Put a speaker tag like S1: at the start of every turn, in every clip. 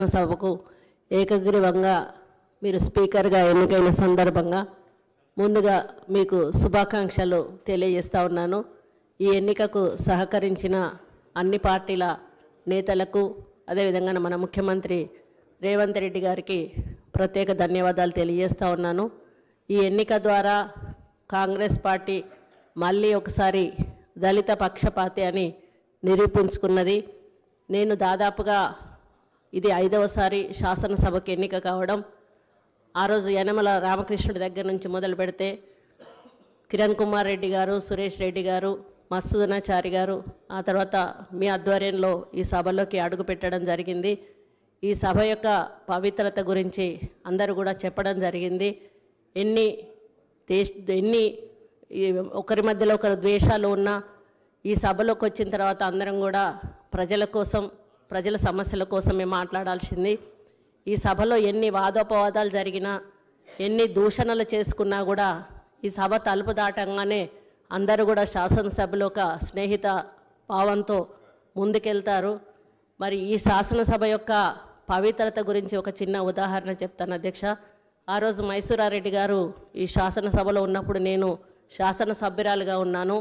S1: సభకు ఏకగ్రీవంగా మీరు స్పీకర్గా ఎన్నికైన సందర్భంగా ముందుగా మీకు శుభాకాంక్షలు తెలియజేస్తా ఉన్నాను. ఈ ఎన్నికకు సహకరించిన అన్ని పార్టీల నేతలకు అదేవిధంగా మన ముఖ్యమంత్రి రేవంత్ రెడ్డి గారికి ప్రత్యేక ధన్యవాదాలు తెలియజేస్తా ఉన్నాను. ఈ ఎన్నిక ద్వారా కాంగ్రెస్ పార్టీ మళ్ళీ ఒకసారి దళిత పక్షపాతి అని నిరూపించుకున్నది. నేను దాదాపుగా ఇది 5వసారి శాసనసభకు ఎన్నిక కావడం. ఆ రోజు యనమల రామకృష్ణుడి దగ్గర నుంచి మొదలు పెడితే కిరణ్ కుమార్ రెడ్డి గారు, సురేష్ రెడ్డి గారు, మత్సూదనాచారి గారు, ఆ తర్వాత మీ ఆధ్వర్యంలో ఈ సభలోకి అడుగు పెట్టడం జరిగింది. ఈ సభ యొక్క పవిత్రత గురించి అందరూ కూడా చెప్పడం జరిగింది. ఎన్ని ఒకరి మధ్యలో ఒకరు ద్వేషాలు ఉన్నా ఈ సభలోకి వచ్చిన తర్వాత అందరం కూడా ప్రజల కోసం, ప్రజల సమస్యల కోసమే మాట్లాడాల్సింది. ఈ సభలో ఎన్ని వాదోపవాదాలు జరిగినా, ఎన్ని దూషణలు చేసుకున్నా కూడా ఈ సభ తలుపు దాటంగానే అందరూ కూడా శాసనసభలో ఒక స్నేహిత భావంతో ముందుకెళ్తారు. మరి ఈ శాసనసభ యొక్క పవిత్రత గురించి ఒక చిన్న ఉదాహరణ చెప్తాను అధ్యక్ష. ఆ రోజు మైసూరారెడ్డి గారు ఈ శాసనసభలో ఉన్నప్పుడు నేను శాసనసభ్యురాలుగా ఉన్నాను.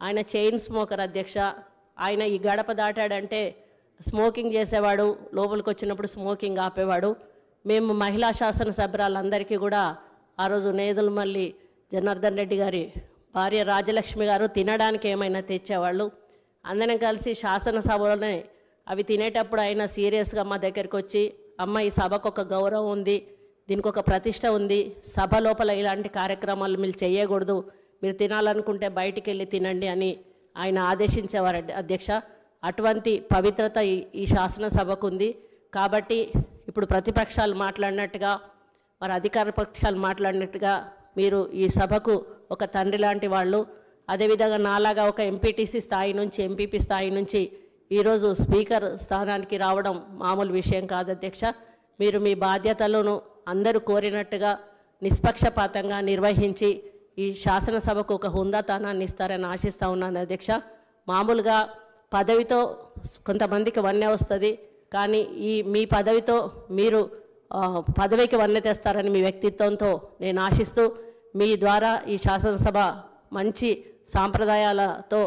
S1: ఆయన చైన్ స్మోకర్ అధ్యక్ష. ఆయన ఈ గడప దాటాడంటే స్మోకింగ్ చేసేవాడు, లోపలికి వచ్చినప్పుడు స్మోకింగ్ ఆపేవాడు. మేము మహిళా శాసనసభ్యురాలందరికీ కూడా ఆ రోజు నేదులమల్లి జనార్దన్ రెడ్డి గారి భార్య రాజలక్ష్మి గారు తినడానికి ఏమైనా తెచ్చేవాళ్ళు. అందరం కలిసి శాసనసభలోనే అవి తినేటప్పుడు అయినా సీరియస్గా మా దగ్గరికి వచ్చి, అమ్మ ఈ సభకు ఒక గౌరవం ఉంది, దీనికి ఒక ప్రతిష్ట ఉంది, సభ లోపల ఇలాంటి కార్యక్రమాలు మీరు చేయకూడదు, మీరు తినాలనుకుంటే బయటికి వెళ్ళి తినండి అని ఆయన ఆదేశించేవారు అధ్యక్ష. అటువంటి పవిత్రత ఈ శాసనసభకు ఉంది. కాబట్టి ఇప్పుడు ప్రతిపక్షాలు మాట్లాడినట్టుగా, మరి అధికార పక్షాలు మాట్లాడినట్టుగా మీరు ఈ సభకు ఒక తండ్రి లాంటి వాళ్ళు. అదేవిధంగా నాలాగా ఒక ఎంపీటీసీ స్థాయి నుంచి, ఎంపీపీ స్థాయి నుంచి ఈరోజు స్పీకర్ స్థానానికి రావడం మామూలు విషయం కాదు అధ్యక్ష. మీరు మీ బాధ్యతలను అందరూ కోరినట్టుగా నిష్పక్షపాతంగా నిర్వహించి ఈ శాసనసభకు ఒక హుందాతనాన్ని ఇస్తారని ఆశిస్తూ ఉన్నాను అధ్యక్ష. మామూలుగా పదవితో కొంతమందికి వన్నె వస్తుంది, కానీ మీ పదవితో మీరు పదవికి వన్నె తెస్తారని మీ వ్యక్తిత్వంతో నేను ఆశిస్తూ, మీ ద్వారా ఈ శాసనసభ మంచి సాంప్రదాయాలతో,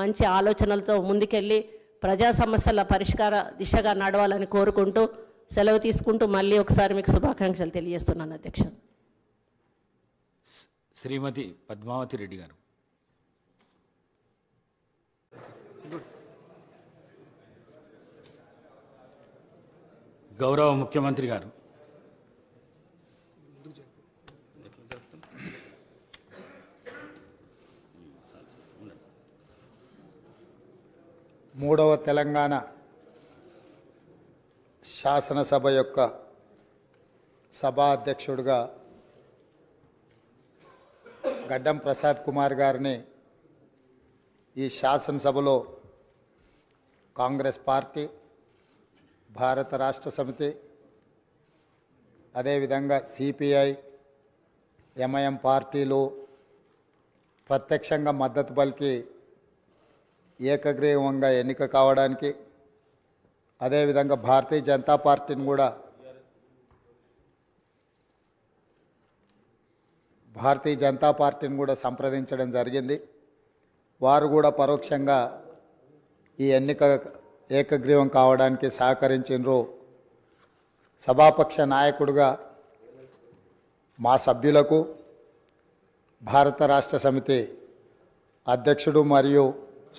S1: మంచి ఆలోచనలతో ముందుకెళ్ళి ప్రజా సమస్యల పరిష్కార దిశగా నడవాలని కోరుకుంటూ సెలవు తీసుకుంటూ మళ్ళీ ఒకసారి మీకు శుభాకాంక్షలు తెలియజేస్తున్నాను అధ్యక్ష.
S2: శ్రీమతి పద్మావతి రెడ్డి గారు. గౌరవ ముఖ్యమంత్రి గారు.
S3: మూడవ తెలంగాణ శాసనసభ యొక్క సభాధ్యక్షుడిగా గడ్డం ప్రసాద్ కుమార్ గారిని ఈ శాసనసభలో కాంగ్రెస్ పార్టీ, భారత రాష్ట్ర సమితి, అదేవిధంగా సిపిఐ, ఎంఐఎం పార్టీలు ప్రత్యక్షంగా మద్దతు పలికి ఏకగ్రీవంగా ఎన్నిక కావడానికి, అదేవిధంగా భారతీయ జనతా పార్టీని కూడా సంప్రదించడం జరిగింది. వారు కూడా పరోక్షంగా ఈ ఎన్నిక ఏకగ్రీవం కావడానికి సహకరించారు. సభాపక్ష నాయకుడిగా మా సభ్యులకు, భారత రాష్ట్ర సమితి అధ్యక్షుడు మరియు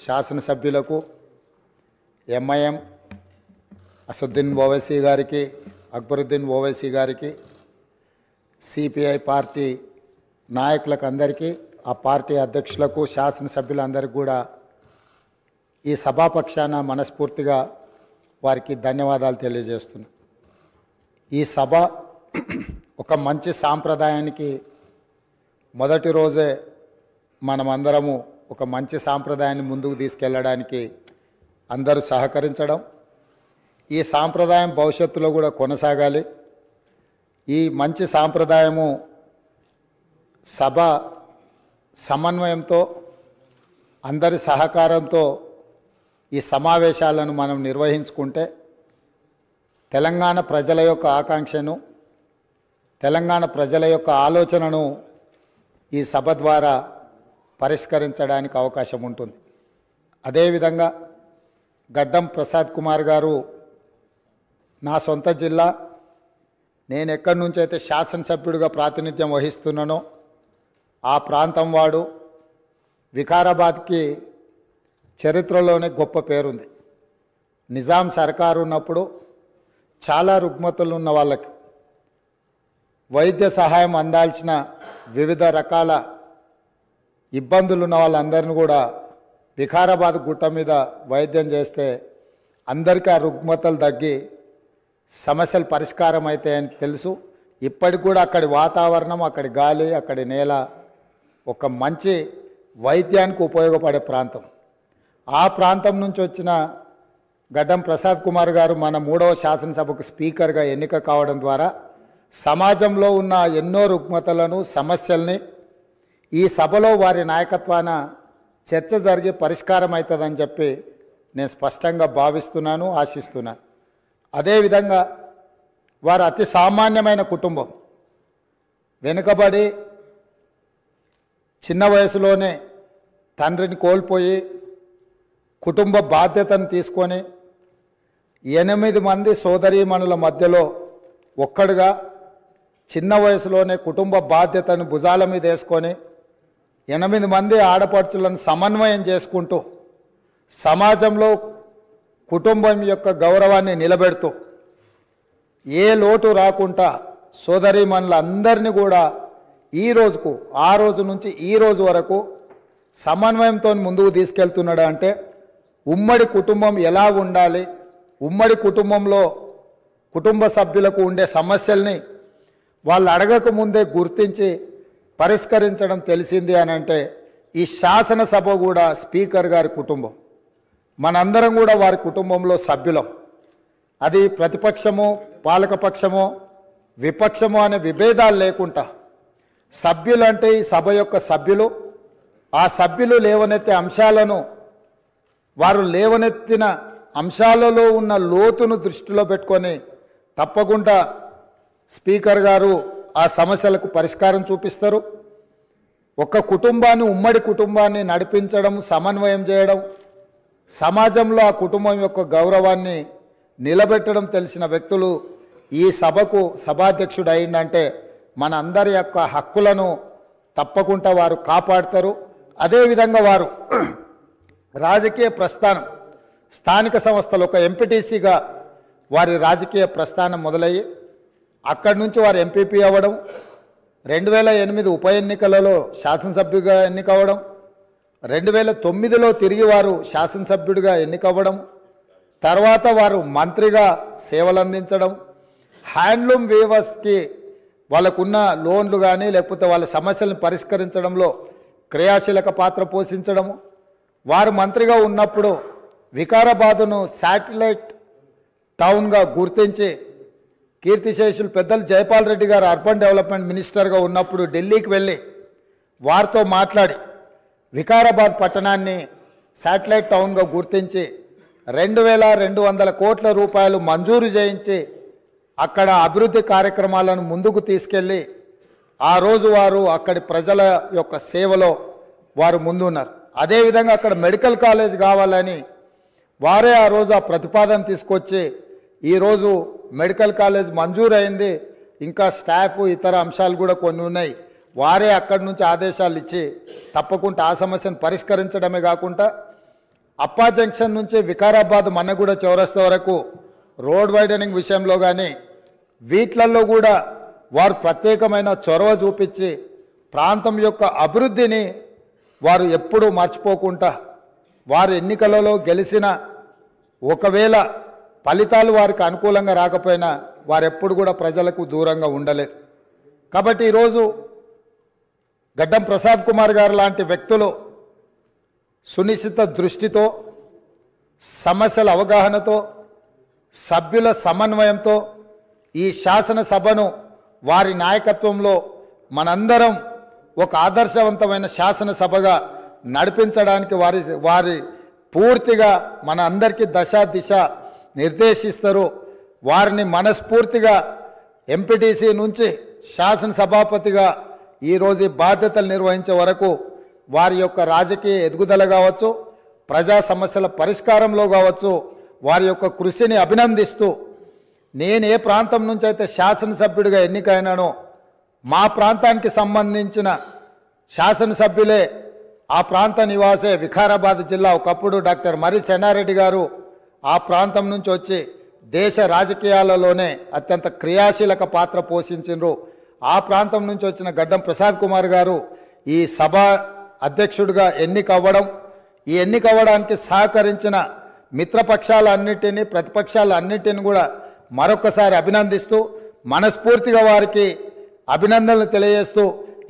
S3: శాసనసభ్యులకు, ఎంఐఎం అసదుద్దీన్ ఓవైసీ గారికి, అక్బరుద్దీన్ ఓవైసీ గారికి, సిపిఐ పార్టీ నాయకులకు అందరికీ, ఆ పార్టీ అధ్యక్షులకు, శాసనసభ్యులందరికీ కూడా ఈ సభాపక్షాన మనస్ఫూర్తిగా వారికి ధన్యవాదాలు తెలియజేస్తున్నా. ఈ సభ ఒక మంచి సాంప్రదాయానికి మొదటి రోజే మనమందరము ఒక మంచి సాంప్రదాయాన్ని ముందుకు తీసుకెళ్ళడానికి అందరూ సహకరించడం, ఈ సాంప్రదాయం భవిష్యత్తులో కూడా కొనసాగాలి. ఈ మంచి సాంప్రదాయము సభ సమన్వయంతో, అందరి సహకారంతో ఈ సమావేశాలను మనం నిర్వహించుకుంటే తెలంగాణ ప్రజల యొక్క ఆకాంక్షను, తెలంగాణ ప్రజల యొక్క ఆలోచనను ఈ సభ ద్వారా పరిష్కరించడానికి అవకాశం ఉంటుంది. అదేవిధంగా గడ్డం ప్రసాద్ కుమార్ గారు నా సొంత జిల్లా, నేను ఎక్కడి నుంచి అయితే శాసనసభ్యుడిగా ప్రాతినిధ్యం వహిస్తున్నానో ఆ ప్రాంతం వాడు. వికారాబాద్కి చరిత్రలోనే గొప్ప పేరుంది. నిజాం సర్కారు ఉన్నప్పుడు చాలా రుగ్మతులు ఉన్న వాళ్ళకి వైద్య సహాయం అందాల్సిన వివిధ రకాల ఇబ్బందులు ఉన్న వాళ్ళందరినీ కూడా వికారాబాద్ గుట్ట మీద వైద్యం చేస్తే అందరికీ ఆ రుగ్మతలు తగ్గి సమస్యలు పరిష్కారం అవుతాయని తెలుసు. ఇప్పటికి కూడా అక్కడి వాతావరణం, అక్కడి గాలి, అక్కడి నేల ఒక మంచి వైద్యానికి ఉపయోగపడే ప్రాంతం. ఆ ప్రాంతం నుంచి వచ్చిన గడ్డం ప్రసాద్ కుమార్ గారు మన 3వ శాసనసభకు స్పీకర్గా ఎన్నిక కావడం ద్వారా సమాజంలో ఉన్న ఎన్నో రుగ్మతలను, సమస్యల్ని ఈ సభలో వారి నాయకత్వాన చర్చ జరిగి పరిష్కారం అవుతుందని చెప్పి నేను స్పష్టంగా భావిస్తున్నాను, ఆశిస్తున్నాను. అదేవిధంగా వారు అతి సామాన్యమైన కుటుంబం. వెనుకబడి చిన్న వయసులోనే తండ్రిని కోల్పోయి కుటుంబ బాధ్యతను తీసుకొని 8 మంది సోదరీమణుల మధ్యలో ఒక్కడుగా చిన్న వయసులోనే కుటుంబ బాధ్యతను భుజాల మీద వేసుకొని 8 మంది ఆడపడుచులను సమన్వయం చేసుకుంటూ సమాజంలో కుటుంబం యొక్క గౌరవాన్ని నిలబెడుతూ ఏ లోటు రాకుండా సోదరీమణులందరినీ కూడా ఈ రోజుకు, ఆ రోజు నుంచి ఈ రోజు వరకు సమన్వయంతో ముందుకు తీసుకెళ్తున్నాడు. అంటే ఉమ్మడి కుటుంబం ఎలా ఉండాలి, ఉమ్మడి కుటుంబంలో కుటుంబ సభ్యులకు ఉండే సమస్యల్ని వాళ్ళు అడగక ముందే గుర్తించి పరిష్కరించడం తెలిసింది అని అంటే ఈ శాసనసభ కూడా స్పీకర్ గారి కుటుంబం. మనందరం కూడా వారి కుటుంబంలో సభ్యులం. అది ప్రతిపక్షము, పాలకపక్షము, విపక్షము అనే విభేదాలు లేకుండా సభ్యులు అంటే ఈ సభ యొక్క సభ్యులు. ఆ సభ్యులు లేవనెత్తే అంశాలను, వారు లేవనెత్తిన అంశాలలో ఉన్న లోతును దృష్టిలో పెట్టుకొని తప్పకుండా స్పీకర్ గారు ఆ సమస్యలకు పరిష్కారం చూపిస్తారు. ఒక కుటుంబాన్ని, ఉమ్మడి కుటుంబాన్ని నడిపించడం, సమన్వయం చేయడం, సమాజంలో ఆ కుటుంబం యొక్క గౌరవాన్ని నిలబెట్టడం తెలిసిన వ్యక్తులు ఈ సభకు సభాధ్యక్షుడు అయిందంటే మన అందరి యొక్క హక్కులను తప్పకుండా వారు కాపాడతారు. అదేవిధంగా వారు రాజకీయ ప్రస్థానం, స్థానిక సంస్థలు ఒక ఎంపీటీసీగా వారి రాజకీయ ప్రస్థానం మొదలయ్యి అక్కడి నుంచి వారు ఎంపీపీ అవ్వడం, 2008 ఉప ఎన్నికలలో శాసనసభ్యుడిగా ఎన్నికవ్వడం, 2009లో తిరిగి వారు శాసనసభ్యుడిగా ఎన్నికవ్వడం, తర్వాత వారు మంత్రిగా సేవలు అందించడం, హ్యాండ్లూమ్ వీవర్స్కి వాళ్ళకున్న లోన్లు కానీ లేకపోతే వాళ్ళ సమస్యలను పరిష్కరించడంలో క్రియాశీలక పాత్ర పోషించడము. వారు మంత్రిగా ఉన్నప్పుడు వికారాబాదును శాటిలైట్ టౌన్గా గుర్తించి కీర్తిశేషులు పెద్దలు జైపాల్ రెడ్డి గారు అర్బన్ డెవలప్మెంట్ మినిస్టర్గా ఉన్నప్పుడు ఢిల్లీకి వెళ్ళి వారితో మాట్లాడి వికారాబాద్ పట్టణాన్ని శాటిలైట్ టౌన్గా గుర్తించి 2200 కోట్ల రూపాయలు మంజూరు చేయించి అక్కడ అభివృద్ధి కార్యక్రమాలను ముందుకు తీసుకెళ్ళి ఆ రోజు వారు అక్కడి ప్రజల యొక్క సేవలో వారు ముందున్నారు. అదేవిధంగా అక్కడ మెడికల్ కాలేజ్ కావాలని వారే ఆ రోజు ఆ ప్రతిపాదన తీసుకొచ్చి ఈరోజు మెడికల్ కాలేజ్ మంజూరైంది. ఇంకా స్టాఫ్, ఇతర అంశాలు కూడా కొన్ని ఉన్నాయి. వారే అక్కడి నుంచి ఆదేశాలు ఇచ్చి తప్పకుండా ఆ సమస్యను పరిష్కరించడమే కాకుండా అప్పా జంక్షన్ నుంచి వికారాబాద్ మన్నగూడ చౌరస్తా వరకు రోడ్ వైడనింగ్ విషయంలో కానీ వీట్లల్లో కూడా వారు ప్రత్యేకమైన చొరవ చూపించి ప్రాంతం యొక్క అభివృద్ధిని వారు ఎప్పుడూ మర్చిపోకుండా, వారు ఎన్నికలలో గెలిచిన ఒకవేళ ఫలితాలు వారికి అనుకూలంగా రాకపోయినా వారెప్పుడు కూడా ప్రజలకు దూరంగా ఉండలేదు. కాబట్టి ఈరోజు గడ్డం ప్రసాద్ కుమార్ గారు లాంటి వ్యక్తులు సునిశ్చిత దృష్టితో, సమస్యల అవగాహనతో, సభ్యుల సమన్వయంతో ఈ శాసనసభను వారి నాయకత్వంలో మనందరం ఒక ఆదర్శవంతమైన శాసనసభగా నడిపించడానికి వారి పూర్తిగా మన అందరికీ దశ దిశ నిర్దేశిస్తారు. వారిని మనస్ఫూర్తిగా ఎంపీటీసీ నుంచి శాసనసభాపతిగా ఈరోజు ఈ బాధ్యతలు నిర్వహించే వరకు వారి యొక్క రాజకీయ ఎదుగుదల కావచ్చు, ప్రజా సమస్యల పరిష్కారంలో కావచ్చు, వారి యొక్క కృషిని అభినందిస్తూ నేను ఏ ప్రాంతం నుంచి అయితే శాసనసభ్యుడిగా ఎన్నికైనానో మా ప్రాంతానికి సంబంధించిన శాసనసభ్యులే ఆ ప్రాంత నివాసే వికారాబాద్ జిల్లా ఒకప్పుడు డాక్టర్ మరి చెన్నారెడ్డి గారు ఆ ప్రాంతం నుంచి వచ్చి దేశ రాజకీయాలలోనే అత్యంత క్రియాశీలక పాత్ర పోషించారు. ఆ ప్రాంతం నుంచి వచ్చిన గడ్డం ప్రసాద్ కుమార్ గారు ఈ సభ అధ్యక్షుడిగా ఎన్నికవ్వడం, ఈ ఎన్నికవ్వడానికి సహకరించిన మిత్రపక్షాలన్నిటినీ ప్రతిపక్షాలన్నిటిని కూడా మరొకసారి అభినందిస్తూ మనస్ఫూర్తిగా వారికి అభినందనలు తెలియజేస్తూ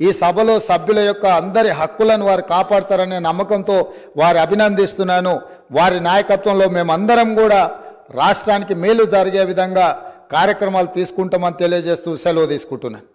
S3: ఈ సభలో సభ్యుల యొక్క అందరి హక్కులను వారు కాపాడతారనే నమ్మకంతో వారి అభినందిస్తున్నాను. వారి నాయకత్వంలో మేమందరం కూడా రాష్ట్రానికి మేలు జరిగే విధంగా కార్యక్రమాలు తీసుకుంటామని తెలియజేస్తూ సెలవు తీసుకుంటున్నాను.